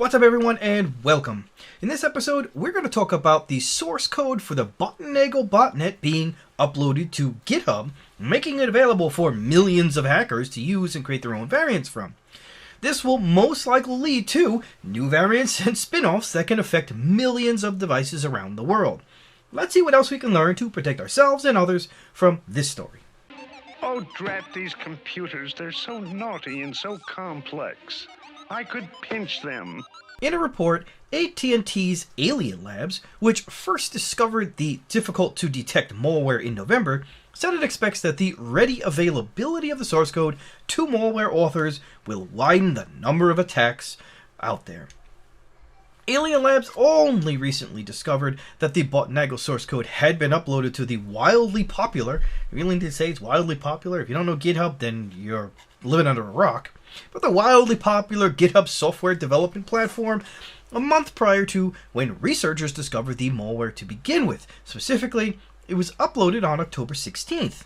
What's up everyone and welcome. In this episode, we're going to talk about the source code for the BotenaGo Botnet being uploaded to GitHub, making it available for millions of hackers to use and create their own variants from. This will most likely lead to new variants and spin-offs that can affect millions of devices around the world. Let's see what else we can learn to protect ourselves and others from this story. Oh, drat these computers. They're so naughty and so complex. I could pinch them. In a report, AT&T's Alien Labs, which first discovered the difficult-to-detect malware in November, said it expects that the ready availability of the source code to malware authors will widen the number of attacks out there. Alien Labs only recently discovered that the BotenaGo source code had been uploaded to the wildly popular, I really need to say it's wildly popular, if you don't know GitHub then you're living under a rock, but the wildly popular GitHub software development platform a month prior to when researchers discovered the malware to begin with. Specifically, it was uploaded on October 16th.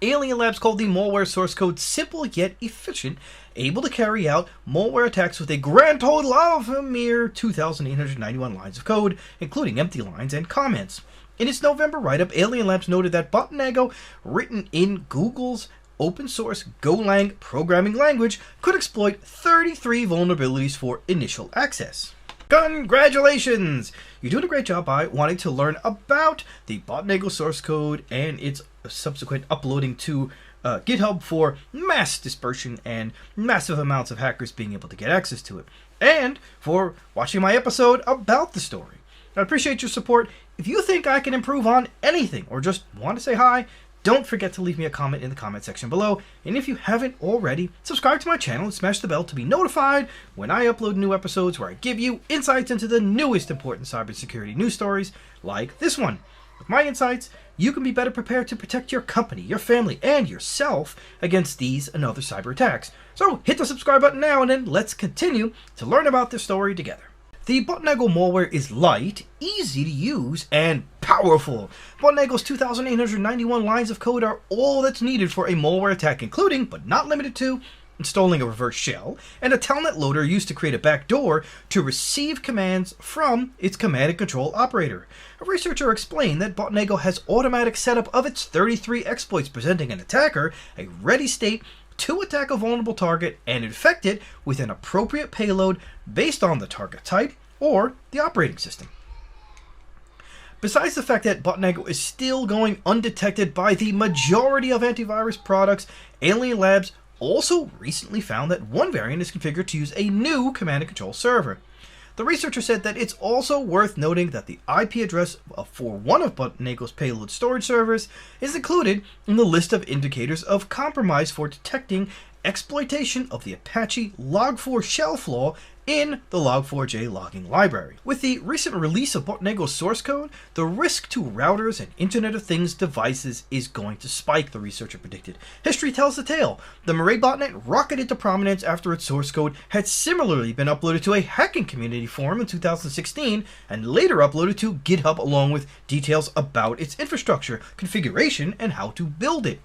Alien Labs called the malware source code simple yet efficient, able to carry out malware attacks with a grand total of a mere 2,891 lines of code, including empty lines and comments. In its November write-up, Alien Labs noted that BotenaGo, written in Google's open source Golang programming language, could exploit 33 vulnerabilities for initial access. Congratulations! You're doing a great job by wanting to learn about the BotenaGo source code and its subsequent uploading to GitHub for mass dispersion and massive amounts of hackers being able to get access to it, and for watching my episode about the story. I appreciate your support. If you think I can improve on anything or just want to say hi, don't forget to leave me a comment in the comment section below, and if you haven't already, subscribe to my channel and smash the bell to be notified when I upload new episodes where I give you insights into the newest important cybersecurity news stories like this one. With my insights, you can be better prepared to protect your company, your family, and yourself against these and other cyber attacks. So hit the subscribe button now and then let's continue to learn about this story together. The BotenaGo malware is light, easy to use, and powerful. BotenaGo's 2,891 lines of code are all that's needed for a malware attack, including, but not limited to, installing a reverse shell and a telnet loader used to create a backdoor to receive commands from its command and control operator. A researcher explained that BotenaGo has automatic setup of its 33 exploits, presenting an attacker a ready state to attack a vulnerable target and infect it with an appropriate payload based on the target type or the operating system. Besides the fact that BotenaGo is still going undetected by the majority of antivirus products, Alien Labs also recently found that one variant is configured to use a new command and control server. The researcher said that it's also worth noting that the IP address for one of BotenaGo's payload storage servers is included in the list of indicators of compromise for detecting exploitation of the Apache Log4 shell flaw in the Log4j logging library. With the recent release of BotenaGo's source code, the risk to routers and Internet of Things devices is going to spike, the researcher predicted. History tells the tale. The Malware botnet rocketed to prominence after its source code had similarly been uploaded to a hacking community forum in 2016 and later uploaded to GitHub along with details about its infrastructure, configuration, and how to build it.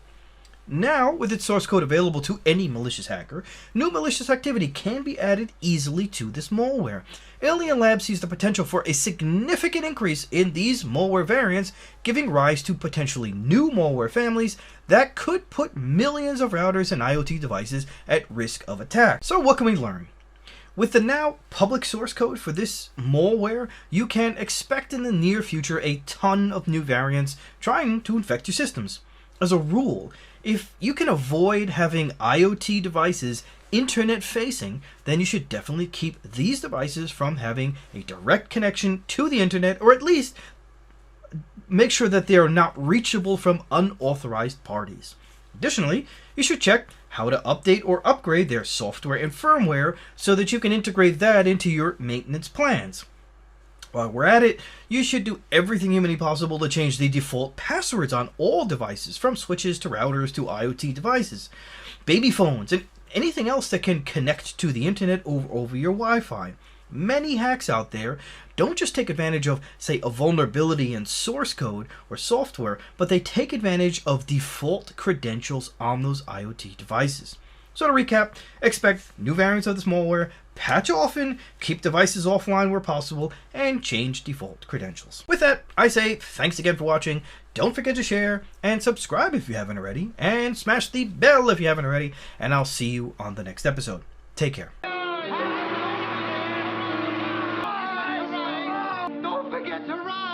Now, with its source code available to any malicious hacker, new malicious activity can be added easily to this malware. Alien Labs sees the potential for a significant increase in these malware variants, giving rise to potentially new malware families that could put millions of routers and IoT devices at risk of attack. So what can we learn? With the now public source code for this malware, you can expect in the near future a ton of new variants trying to infect your systems. As a rule, if you can avoid having IoT devices internet facing, then you should definitely keep these devices from having a direct connection to the internet, or at least make sure that they are not reachable from unauthorized parties. Additionally, you should check how to update or upgrade their software and firmware so that you can integrate that into your maintenance plans. While we're at it, you should do everything humanly possible to change the default passwords on all devices, from switches to routers to IoT devices, baby phones, and anything else that can connect to the internet over your Wi-Fi. Many hacks out there don't just take advantage of, say, a vulnerability in source code or software, but they take advantage of default credentials on those IoT devices. So to recap, expect new variants of this malware, patch often, keep devices offline where possible, and change default credentials. With that, I say thanks again for watching. Don't forget to share and subscribe if you haven't already, and smash the bell if you haven't already, and I'll see you on the next episode. Take care. Don't forget to ride!